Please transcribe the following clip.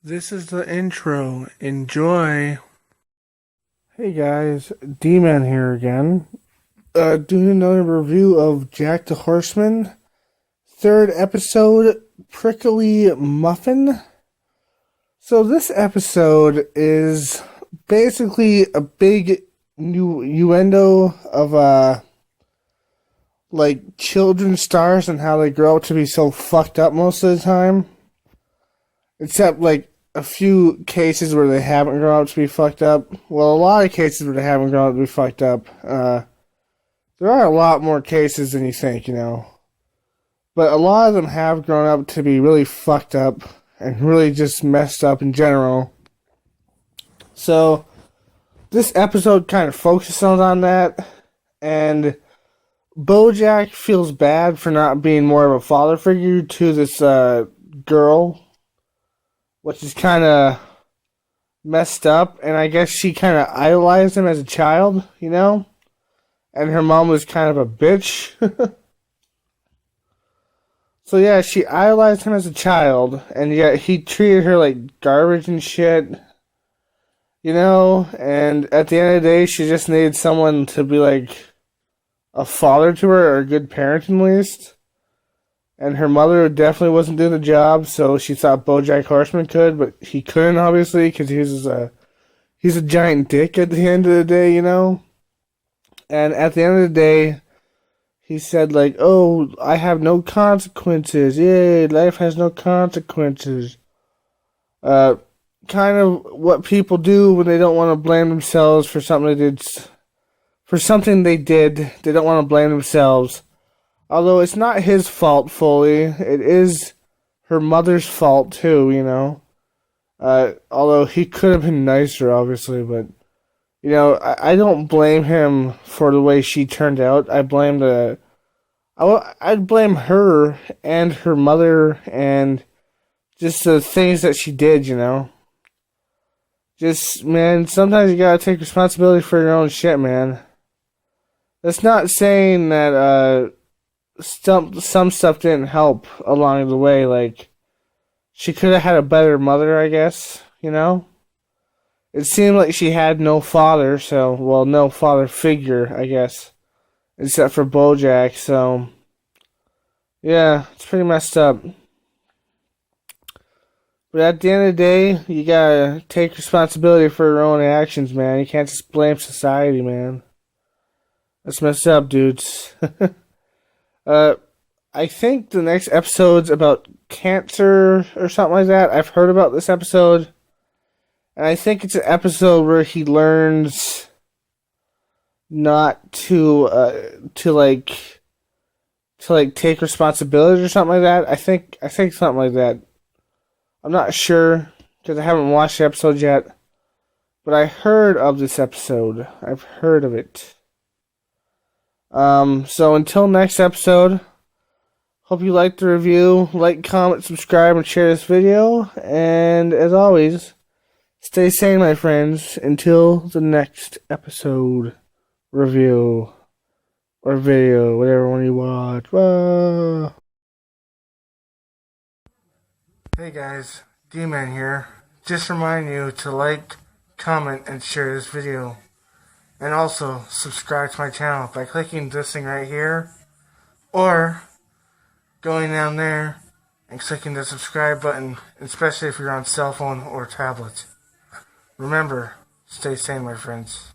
This is the intro. Enjoy. Hey guys, D-Man here again. Doing another review of Jack the Horseman. Third episode, Prickly-Muffin. So this episode is basically a big innuendo of like children stars and how they grow up to be so fucked up most of the time. Except like a few cases where they haven't grown up to be fucked up. Well, a lot of cases where they haven't grown up to be fucked up. There are a lot more cases than you think, you know. But a lot of them have grown up to be really fucked up and really just messed up in general. So, this episode kind of focuses on that. And BoJack feels bad for not being more of a father figure to this girl, which is kind of messed up, and I guess she kind of idolized him as a child, you know? And her mom was kind of a bitch. So yeah, she idolized him as a child, and yet he treated her like garbage and shit, you know? And at the end of the day, she just needed someone to be like a father to her, or a good parent at least. And her mother definitely wasn't doing the job, so she thought BoJack Horseman could, but he couldn't, obviously, because he's a giant dick at the end of the day, you know? And at the end of the day, he said, like, oh, I have no consequences. Yay, life has no consequences. Kind of what people do when they don't want to blame themselves for something they did. For something they did, they don't want to blame themselves. Although it's not his fault fully, it is her mother's fault too, you know. Although he could have been nicer, obviously, but you know, I don't blame him for the way she turned out. I'd blame her and her mother and just the things that she did, you know. Just, man, sometimes you gotta take responsibility for your own shit, man. That's not saying that, some stuff didn't help along the way. Like, she could have had a better mother, I guess, you know? It seemed like she had no father, no father figure, I guess, except for BoJack, so, yeah, it's pretty messed up. But at the end of the day, you gotta take responsibility for your own actions, man. You can't just blame society, man. That's messed up, dudes. I think the next episode's about cancer or something like that. I've heard about this episode. And I think it's an episode where he learns not to take responsibility or something like that. I think something like that. I'm not sure because I haven't watched the episode yet. But I heard of this episode. I've heard of it. So until next episode, hope you liked the review. Like, comment, subscribe, and share this video. And as always, stay sane, my friends, until the next episode, review, or video, whatever one you watch. Whoa. Hey guys, D-Man here. Just remind you to like, comment, and share this video. And also, subscribe to my channel by clicking this thing right here, or going down there and clicking the subscribe button, especially if you're on cell phone or tablet. Remember, stay sane, my friends.